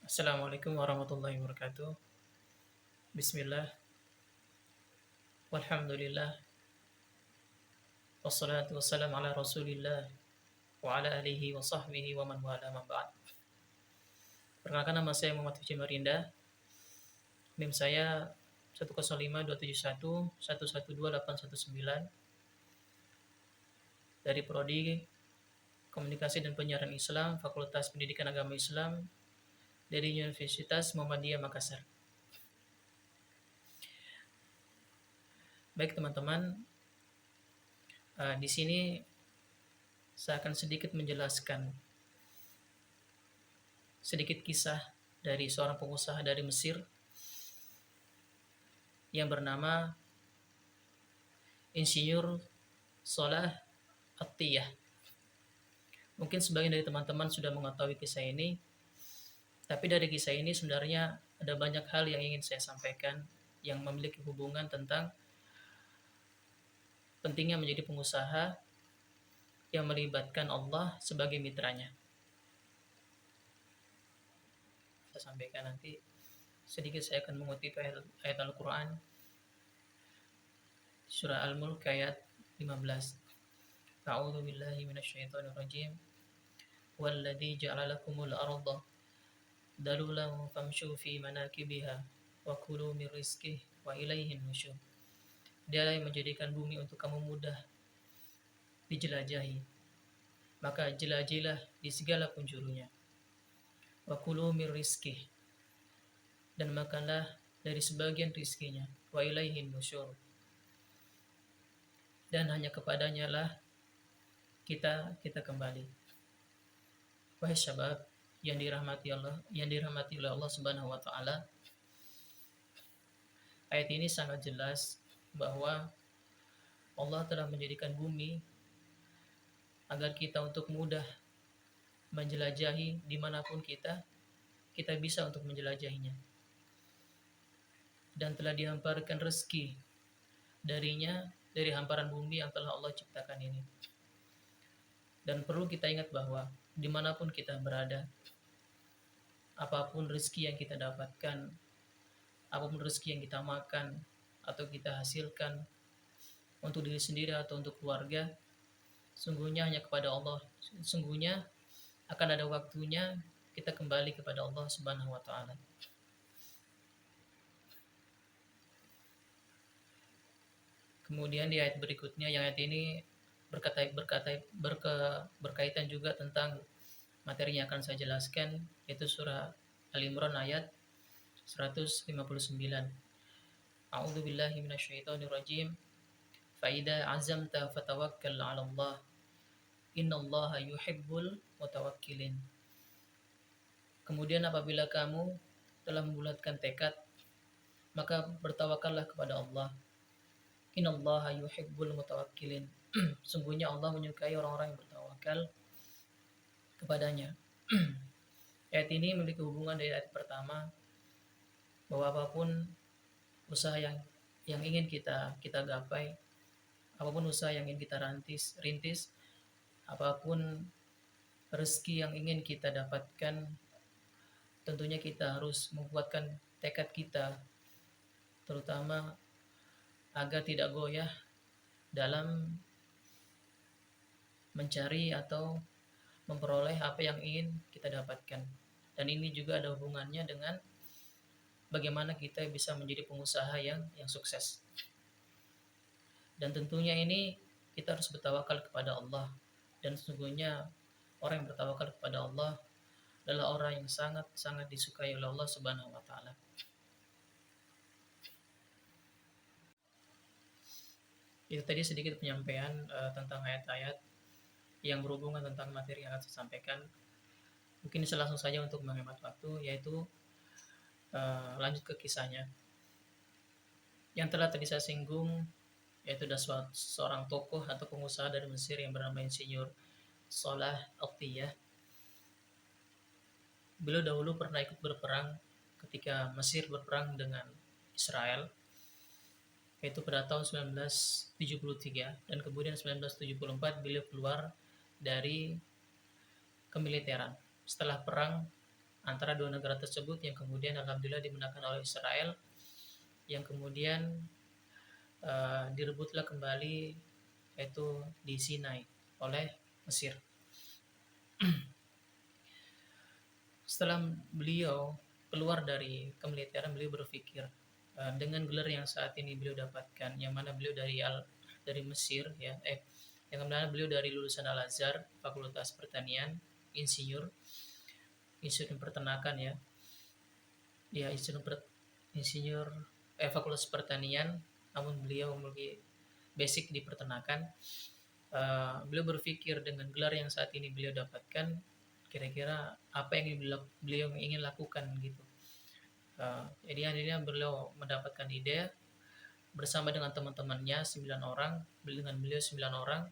Assalamualaikum warahmatullahi wabarakatuh. Bismillah, walhamdulillah, wassalatu wassalamu ala rasulillah, wa ala alihi wa sahbihi wa man wala ma ba'd. Perkenalkan, nama saya Muhammad Fiji Marinda. NIM saya 1052711128819 dari Prodi Komunikasi dan Penyiaran Islam, Fakultas Pendidikan Agama Islam dari Universitas Muhammadiyah Makassar. Baik teman-teman, di sini saya akan sedikit menjelaskan sedikit kisah dari seorang pengusaha dari Mesir yang bernama Insinyur Salah At-Tiyah. Mungkin sebagian dari teman-teman sudah mengetahui kisah ini, tapi dari kisah ini sebenarnya ada banyak hal yang ingin saya sampaikan yang memiliki hubungan tentang pentingnya menjadi pengusaha yang melibatkan Allah sebagai mitranya. Saya sampaikan nanti sedikit. Saya akan mengutip ayat Al-Quran surah Al-Mulk ayat 15. A'udzu billahi minasyaitonir rajim. Walladzi ja'ala lakumul arda dalulan famshu fi manakibiha wa kulu min rizqihi wa ilaihin nusyur. Dialah yang menjadikan bumi untuk kamu mudah dijelajahi, maka jelajilah di segala penjurunya. Wa kulu min rizqihi, dan makanlah dari sebagian rizkinya. Wa ilaihin nusyur, dan hanya kepadanya lah kita kembali. Wahai syabab yang dirahmati oleh Allah Subhanahu wa taala, ayat ini sangat jelas bahwa Allah telah menjadikan bumi agar kita untuk mudah menjelajahi dimanapun kita bisa untuk menjelajahinya, dan telah dihamparkan rezeki darinya, dari hamparan bumi yang telah Allah ciptakan ini. Dan perlu kita ingat bahwa dimanapun kita berada, apapun rezeki yang kita dapatkan, apapun rezeki yang kita makan atau kita hasilkan untuk diri sendiri atau untuk keluarga, sungguhnya hanya kepada Allah. Sungguhnya akan ada waktunya kita kembali kepada Allah Subhanahu wa taala. Kemudian di ayat berikutnya, yang ayat ini berkaitan juga tentang materi yang akan saya jelaskan, yaitu surah Al-Imran ayat 159. A'udzu billahi minasyaitonir rajim. Fa idza azamta fatawakkal 'ala Allah. Innallaha yuhibbul mutawakkilin. Kemudian apabila kamu telah membulatkan tekad, maka bertawakallah kepada Allah. Innallaha yuhibbul mutawakkilin. Sungguhnya Allah menyukai orang-orang yang bertawakal kepadanya. Ayat ini memiliki hubungan dari ayat pertama, bahwa apapun usaha yang ingin kita gapai, apapun usaha yang ingin kita rintis, apapun rezeki yang ingin kita dapatkan, tentunya kita harus menguatkan tekad kita, terutama agar tidak goyah dalam mencari atau memperoleh apa yang ingin kita dapatkan. Dan ini juga ada hubungannya dengan bagaimana kita bisa menjadi pengusaha yang sukses. Dan tentunya ini kita harus bertawakal kepada Allah. Dan sesungguhnya orang yang bertawakal kepada Allah adalah orang yang sangat disukai oleh Allah Subhanahu wa taala. Itu tadi sedikit penyampaian tentang ayat-ayat yang berhubungan tentang materi yang akan saya sampaikan. Mungkin bisa langsung saja untuk menghemat waktu, yaitu lanjut ke kisahnya. Yang telah tadi saya singgung, yaitu ada seorang tokoh atau pengusaha dari Mesir yang bernama Insinyur Salah At-Tiyah. Beliau dahulu pernah ikut berperang ketika Mesir berperang dengan Israel, yaitu pada tahun 1973, dan kemudian 1974 beliau keluar dari kemiliteran. Setelah perang, antara dua negara tersebut yang kemudian alhamdulillah dimenangkan oleh Israel, yang kemudian direbutlah kembali yaitu di Sinai oleh Mesir. Setelah beliau keluar dari kemiliteran, beliau berpikir dengan gelar yang saat ini beliau dapatkan, yang mana beliau dari Mesir ya, yang mana beliau dari lulusan Al Azhar, Fakultas Pertanian, insinyur peternakan ya, insinyur Fakultas Pertanian, namun beliau memiliki basic di peternakan. Beliau berpikir dengan gelar yang saat ini beliau dapatkan, kira-kira apa yang beliau ingin lakukan gitu. Jadi akhirnya beliau mendapatkan ide bersama dengan teman-temannya 9 orang, dengan beliau 9 orang,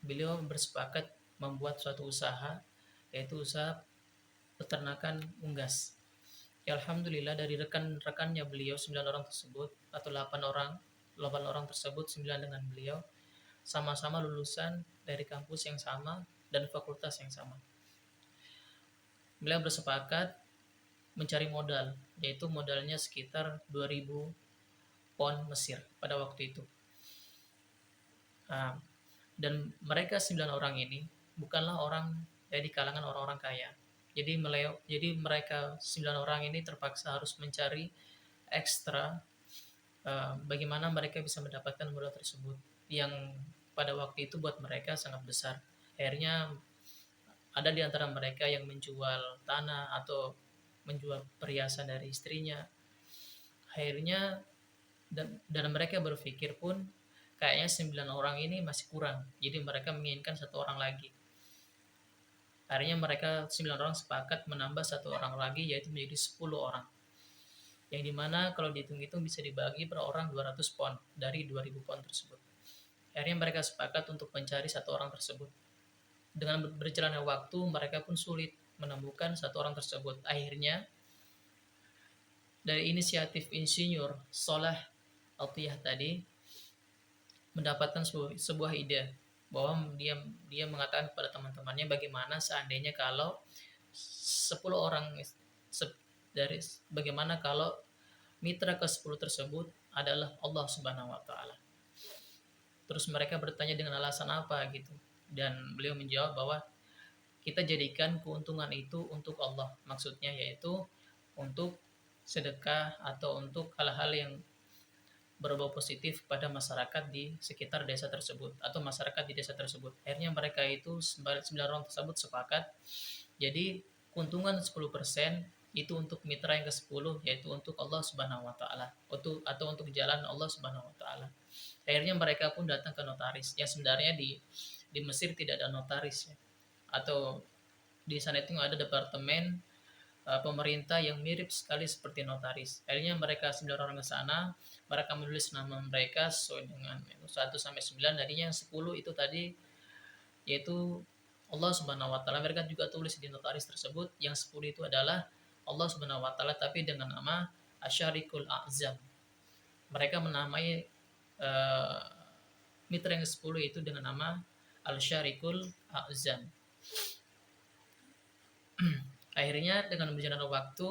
beliau bersepakat membuat suatu usaha, yaitu usaha peternakan unggas. Ya, alhamdulillah dari rekan-rekannya beliau 9 orang tersebut atau 8 orang tersebut, 9 dengan beliau, sama-sama lulusan dari kampus yang sama dan fakultas yang sama. Beliau bersepakat mencari modal, yaitu modalnya sekitar 2000 pon Mesir pada waktu itu. Dan mereka 9 orang ini bukanlah orang di kalangan orang-orang kaya. Jadi mereka 9 orang ini terpaksa harus mencari ekstra bagaimana mereka bisa mendapatkan modal tersebut yang pada waktu itu buat mereka sangat besar. Akhirnya ada di antara mereka yang menjual tanah atau menjual perhiasan dari istrinya. Akhirnya dan mereka berpikir pun kayaknya 9 orang ini masih kurang. Jadi mereka menginginkan 1 orang lagi. Akhirnya mereka 9 orang sepakat menambah 1 orang lagi, yaitu menjadi 10 orang. Yang dimana kalau dihitung-hitung bisa dibagi per orang 200 pon dari 2000 pon tersebut. Akhirnya mereka sepakat untuk mencari 1 orang tersebut. Dengan berjalannya waktu, mereka pun sulit menemukan 1 orang tersebut. Akhirnya dari inisiatif insinyur Solah Altiyah tadi mendapatkan sebuah ide bahwa dia mengatakan kepada teman-temannya bagaimana seandainya kalau 10 orang dari bagaimana kalau mitra ke-10 tersebut adalah Allah Subhanahu wa taala. Terus mereka bertanya dengan alasan apa gitu. Dan beliau menjawab bahwa kita jadikan keuntungan itu untuk Allah. Maksudnya yaitu untuk sedekah atau untuk hal-hal yang berbau positif pada masyarakat di sekitar desa tersebut atau masyarakat di desa tersebut. Akhirnya mereka itu 9 orang tersebut sepakat. Jadi keuntungan 10% itu untuk mitra yang ke-10, yaitu untuk Allah Subhanahu wa taala, atau untuk jalan Allah Subhanahu wa taala. Akhirnya mereka pun datang ke notaris. Ya sebenarnya di Mesir tidak ada notaris ya. Atau di sana itu ada departemen pemerintah yang mirip sekali seperti notaris. Akhirnya mereka 9 orang ke sana, mereka menulis nama mereka sesuai dengan 1 sampai 9, tadinya yang 10 itu tadi yaitu Allah Subhanahu wa taala. Mereka juga tulis di notaris tersebut yang 10 itu adalah Allah Subhanahu wa taala tapi dengan nama Asyarikul A'zam. Mereka menamai mitra yang ke-10 itu dengan nama Al-Syarikul A'zam. Akhirnya dengan berjalannya waktu,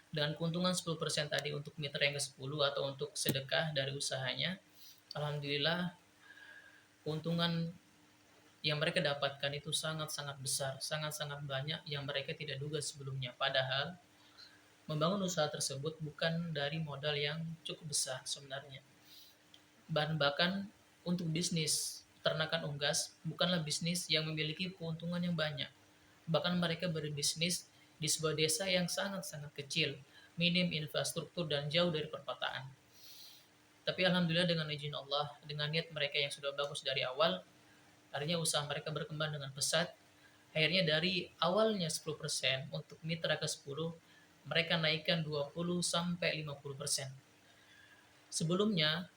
dengan keuntungan 10% tadi untuk mitra yang ke-10 atau untuk sedekah dari usahanya, alhamdulillah keuntungan yang mereka dapatkan itu sangat-sangat besar, sangat-sangat banyak yang mereka tidak duga sebelumnya. Padahal membangun usaha tersebut bukan dari modal yang cukup besar sebenarnya. Bahkan untuk bisnis peternakan unggas bukanlah bisnis yang memiliki keuntungan yang banyak. Bahkan mereka berbisnis di sebuah desa yang sangat-sangat kecil, minim infrastruktur dan jauh dari perkotaan. Tapi alhamdulillah dengan izin Allah, dengan niat mereka yang sudah bagus dari awal, akhirnya usaha mereka berkembang dengan pesat. Akhirnya dari awalnya 10% untuk mitra ke-10, mereka naikkan 20 sampai 50%. Sebelumnya,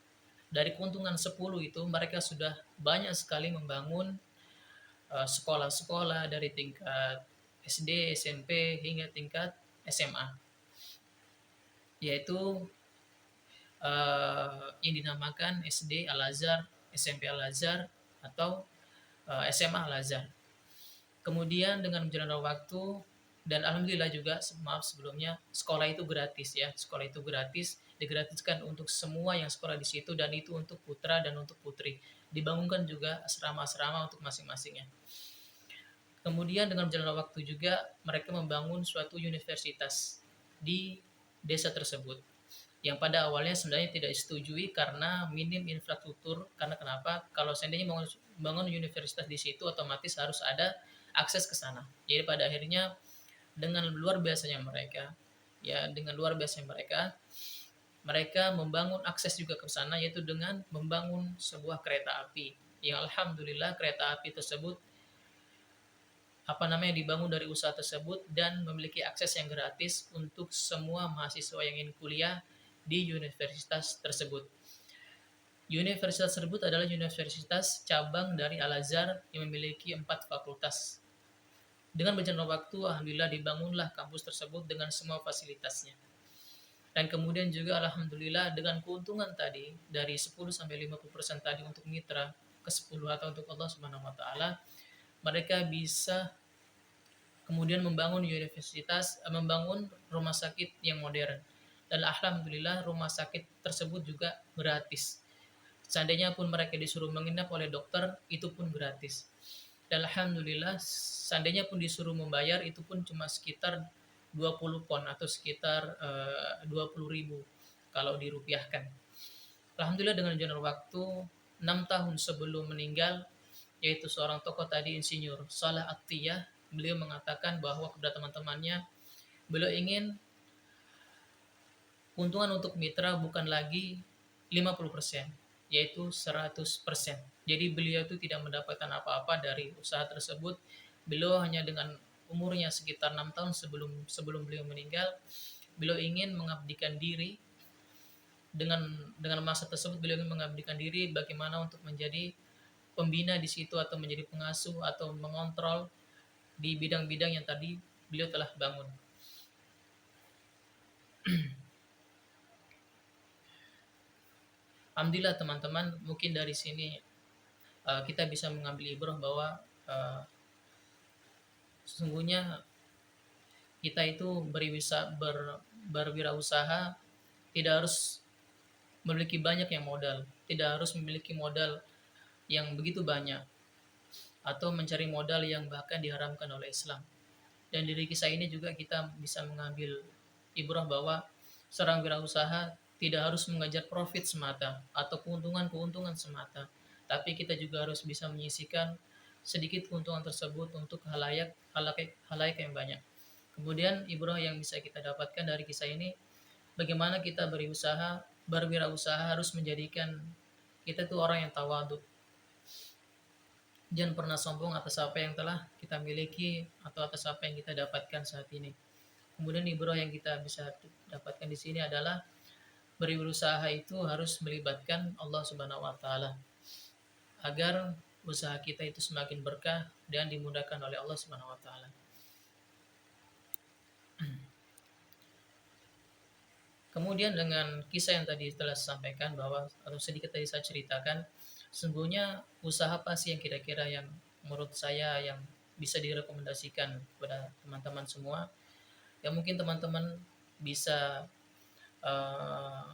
dari keuntungan 10 itu mereka sudah banyak sekali membangun sekolah-sekolah dari tingkat SD, SMP hingga tingkat SMA, yaitu yang dinamakan SD Al-Azhar, SMP Al-Azhar, atau SMA Al-Azhar. Kemudian dengan berjalannya waktu, Dan alhamdulillah juga, maaf sebelumnya, sekolah itu gratis ya, sekolah itu gratis, digratiskan untuk semua yang sekolah di situ, dan itu untuk putra dan untuk putri. Dibangunkan juga asrama-asrama untuk masing-masingnya. Kemudian dengan berjalannya waktu juga mereka membangun suatu universitas di desa tersebut, yang pada awalnya sebenarnya tidak disetujui karena minim infrastruktur. Karena kenapa? Kalau seandainya membangun universitas di situ, otomatis harus ada akses ke sana. Jadi pada akhirnya dengan luar biasanya mereka, ya dengan luar biasanya mereka membangun akses juga ke sana, yaitu dengan membangun sebuah kereta api, yang alhamdulillah kereta api tersebut dibangun dari usaha tersebut dan memiliki akses yang gratis untuk semua mahasiswa yang ingin kuliah di universitas tersebut. Universitas tersebut adalah universitas cabang dari Al-Azhar yang memiliki 4 fakultas. Dengan berjalannya waktu, alhamdulillah dibangunlah kampus tersebut dengan semua fasilitasnya. Dan kemudian juga alhamdulillah dengan keuntungan tadi dari 10 sampai 50% tadi untuk mitra, ke 10 atau untuk Allah Subhanahu wa taala, mereka bisa kemudian membangun rumah sakit yang modern. Dan alhamdulillah rumah sakit tersebut juga gratis. Seandainya pun mereka disuruh menginap oleh dokter, itu pun gratis. Dan alhamdulillah seandainya pun disuruh membayar, itu pun cuma sekitar 20 pon atau sekitar 20.000 kalau dirupiahkan. Alhamdulillah dengan jalan waktu 6 tahun sebelum meninggal, yaitu seorang tokoh tadi, Insinyur Salah Attiyah, beliau mengatakan bahwa kepada teman-temannya, beliau ingin keuntungan untuk mitra bukan lagi 50%, yaitu 100%. Jadi beliau itu tidak mendapatkan apa-apa dari usaha tersebut. Beliau hanya dengan umurnya sekitar 6 tahun sebelum sebelum beliau meninggal, beliau ingin mengabdikan diri dengan masa tersebut. Beliau ingin mengabdikan diri bagaimana untuk menjadi pembina di situ atau menjadi pengasuh atau mengontrol di bidang-bidang yang tadi beliau telah bangun. Alhamdulillah teman-teman, mungkin dari sini kita bisa mengambil ibrah bahwa sesungguhnya kita itu berwirausaha tidak harus memiliki banyak yang modal, tidak harus memiliki modal yang begitu banyak, atau mencari modal yang bahkan diharamkan oleh Islam. Dan dari kisah ini juga kita bisa mengambil ibrah bahwa seorang wirausaha tidak harus mengejar profit semata atau keuntungan-keuntungan semata, tapi kita juga harus bisa menyisihkan sedikit keuntungan tersebut untuk halayak yang banyak. Kemudian ibrah yang bisa kita dapatkan dari kisah ini, bagaimana kita berwirausaha harus menjadikan kita tuh orang yang tawadhu. Jangan pernah sombong atas apa yang telah kita miliki atau atas apa yang kita dapatkan saat ini. Kemudian ibrah yang kita bisa dapatkan di sini adalah berusaha itu harus melibatkan Allah Subhanahu wa taala agar usaha kita itu semakin berkah dan dimudahkan oleh Allah Subhanahu wa taala. Kemudian dengan kisah yang tadi telah saya sampaikan bahwa atau sedikit tadi saya ceritakan, sesungguhnya usaha apa sih yang kira-kira yang menurut saya yang bisa direkomendasikan kepada teman-teman semua? Ya mungkin teman-teman bisa uh,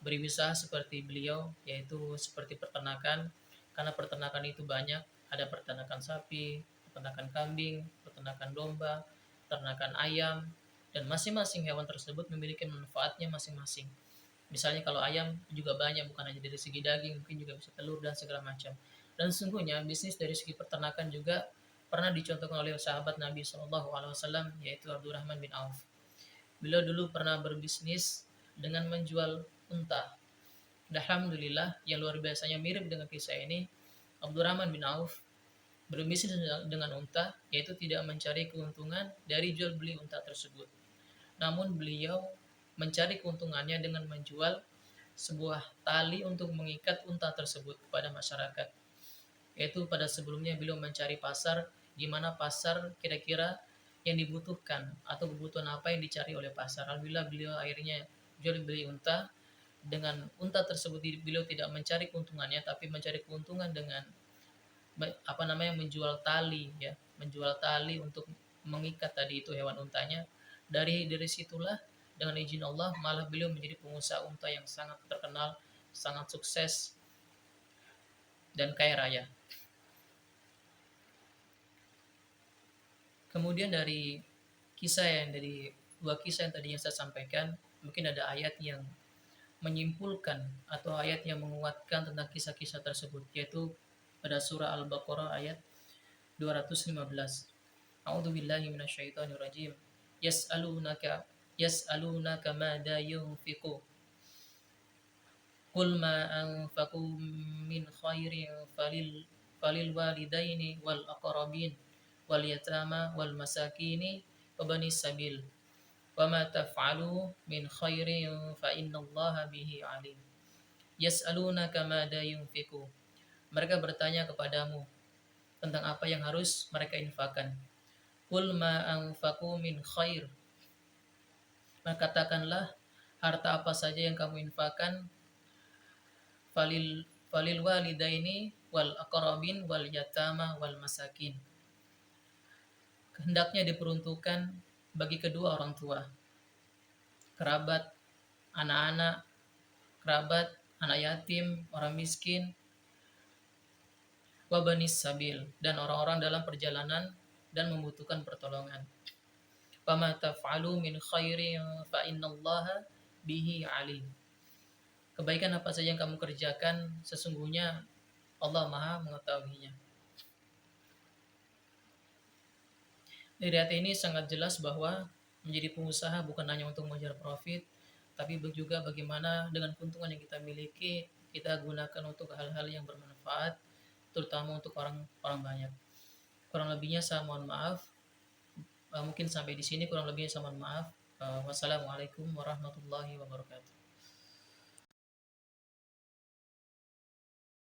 berusaha seperti beliau, yaitu seperti peternakan, karena peternakan itu banyak, ada peternakan sapi, peternakan kambing, peternakan domba, peternakan ayam, dan masing-masing hewan tersebut memiliki manfaatnya masing-masing. Misalnya kalau ayam juga banyak, bukan hanya dari segi daging, mungkin juga bisa telur dan segala macam. Dan sesungguhnya bisnis dari segi peternakan juga pernah dicontohkan oleh sahabat Nabi SAW, yaitu Abdurrahman bin Auf. Beliau dulu pernah berbisnis dengan menjual unta. Dan alhamdulillah yang luar biasanya mirip dengan kisah ini, Abdurrahman bin Auf berbisnis dengan unta, yaitu tidak mencari keuntungan dari jual beli unta tersebut. Namun beliau mencari keuntungannya dengan menjual sebuah tali untuk mengikat unta tersebut kepada masyarakat. Yaitu pada sebelumnya beliau mencari pasar, di mana pasar kira-kira yang dibutuhkan atau kebutuhan apa yang dicari oleh pasar. Alhamdulillah beliau akhirnya jual beli unta. Dengan unta tersebut beliau tidak mencari keuntungannya, tapi mencari keuntungan dengan menjual tali, ya, menjual tali untuk mengikat tadi itu hewan untanya. Dari situlah dengan izin Allah malah beliau menjadi pengusaha unta yang sangat terkenal, sangat sukses dan kaya raya. Kemudian dari dua kisah yang tadi yang saya sampaikan, mungkin ada ayat yang menyimpulkan atau ayat yang menguatkan tentang kisah-kisah tersebut, yaitu pada surah Al-Baqarah ayat 215. A'udzu billahi minasyaitonir rajim. Yas'alunaka yas'alunaka mada yunfiqu. Qul ma anfaqu min khairin falil walidaini wal aqrabin wal yatama wal masakini wa banis sabil. Wa ma taf'alu min khairin fa innallaha bihi alim. Yas'alunaka mada yunfiqu. Mereka bertanya kepadamu tentang apa yang harus mereka infakkan. Qul ma anfaqu min khair. Maka katakanlah harta apa saja yang kamu infakkan falil falil walidaini wal aqrabin wal yatama wal masakin. Hendaknya diperuntukkan bagi kedua orang tua, kerabat, anak-anak, kerabat, anak yatim, orang miskin, wabanis sabil, dan orang-orang dalam perjalanan dan membutuhkan pertolongan. Fama taf'alu min khairin fa innallaha bihi alim. Kebaikan apa saja yang kamu kerjakan, sesungguhnya Allah Maha mengetahuinya. Dari ayat ini sangat jelas bahwa menjadi pengusaha bukan hanya untuk mengejar profit, tapi juga bagaimana dengan keuntungan yang kita miliki, kita gunakan untuk hal-hal yang bermanfaat, terutama untuk orang banyak. Kurang lebihnya saya mohon maaf. Mungkin sampai di sini kurang lebihnya saya mohon maaf. Wassalamualaikum warahmatullahi wabarakatuh.